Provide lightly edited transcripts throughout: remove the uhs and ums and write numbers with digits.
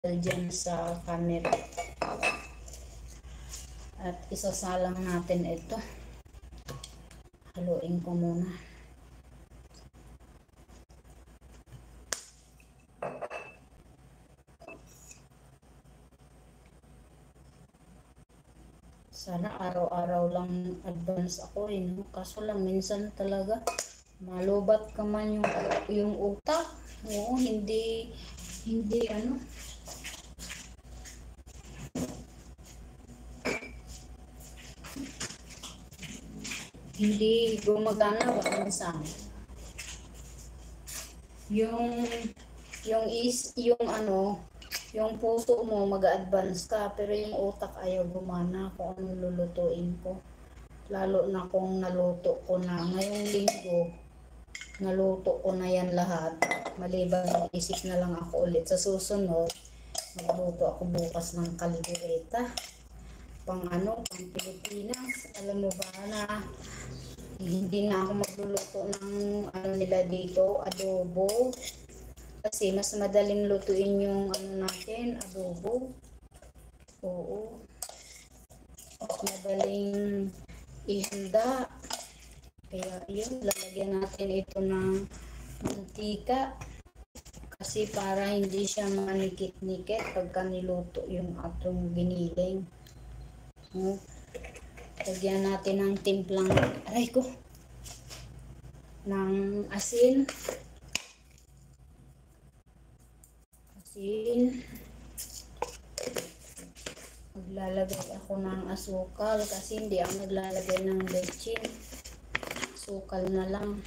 dyan sa camera. At isasalang natin ito. Haluin ko muna. Sana araw-araw lang advance ako no? Kaso lang minsan talaga malubat ka man yung utak. Oo, hindi ano. Hindi gumagana ba minsan. Yung puso mo mag-advance ka, pero yung utak ayaw gumana kung anong lulutuin ko. Lalo na kung naluto ko na ngayong linggo, naluto ko na yan lahat. Maliban isip na lang ako ulit sa susunod, magluto ako bukas ng kaldereta. Pang Pilipinas. Alam mo ba na hindi na ako magluluto ng nila dito, adobo. Kasi mas madaling lutuin yung natin, adobo. Oo. Mas madaling ihanda. Kaya yun, lalagyan natin ito ng mantika. Kasi para hindi siya manikit-nikit pagka niluto yung atong giniling. Lagyan natin ng timplang, ng asin. Maglalagay ako ng asukal kasi hindi ako naglalagay ng bechin. Asukal na lang.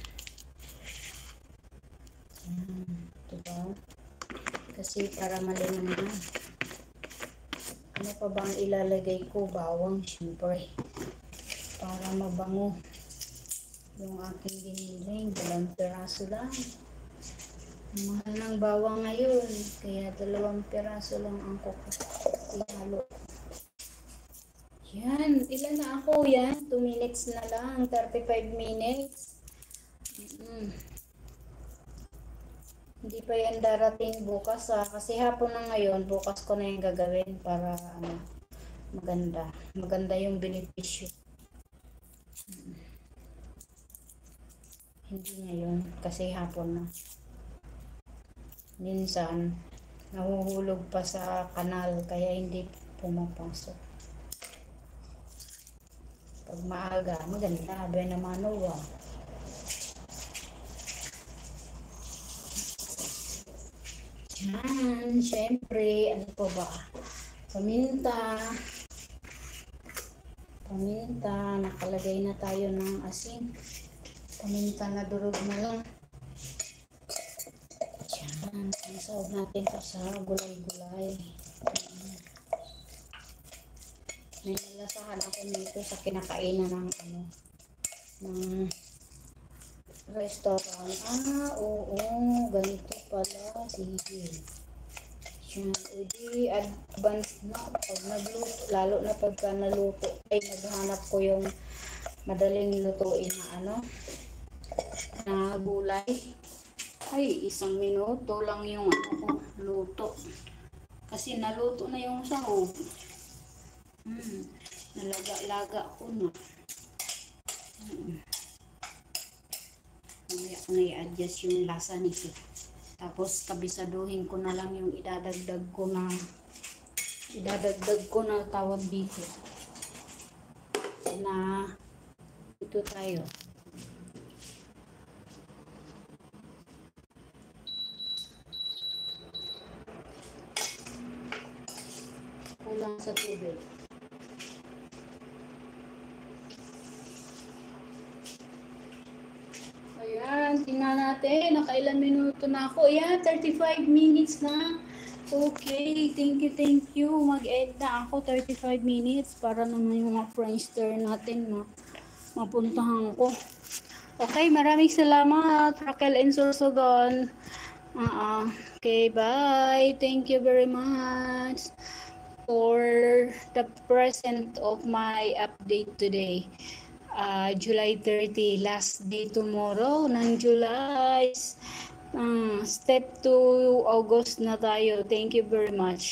Diba? Kasi para malinamnan. Ano pa bang ilalagay ko? Bawang, syempre. Para mabango yung aking giniling. 2 piraso lang. Mahal ng bawang ngayon. Kaya 2 piraso lang ang ihalo. Yan. Ilan na ako? Yan. 2 minutes na lang. 35 minutes. Hindi pa yan darating bukas kasi hapon na ngayon, bukas ko na yung gagawin para maganda yung benepisyo. Hindi ngayon kasi hapon na. Minsan nahuhulog pa sa kanal kaya hindi pumapasok. Pag maaga, maganda, abay na manuwa. Yan, syempre, ano pa ba? Paminta, nakalagay na tayo ng asin. Paminta na durog na lang. Yan, isawag natin ito sa gulay-gulay. May nalasahan ako nito sa kinakainan ng restaurant. Oo, ganito pala. Sige. Yan, edi advance na pag nagluto, lalo na pagka naluto ay naghanap ko yung madaling lutuin na gulay. Ay, 1 minuto lang yung luto. Kasi naluto na yung sahog. Nalaga-laga ko na. Mamaya ko na i-adjust yung lasa nito. Tapos kabisaduhin ko na lang yung idadagdag ko na tawag dito. Na ito tayo. Kulang sa tubig. Ayan, tingnan natin. Nakailan minuto na ako. Ayan, 35 minutes na. Okay, thank you. Mag-end na ako 35 minutes para naman yung mga Friendster natin mapuntahan ko. Okay, maraming salamat, Raquel and Sorsogon. Okay, bye. Thank you very much for the present of my update today. July 30, last day tomorrow ng July. Step 2 August na tayo. Thank you very much.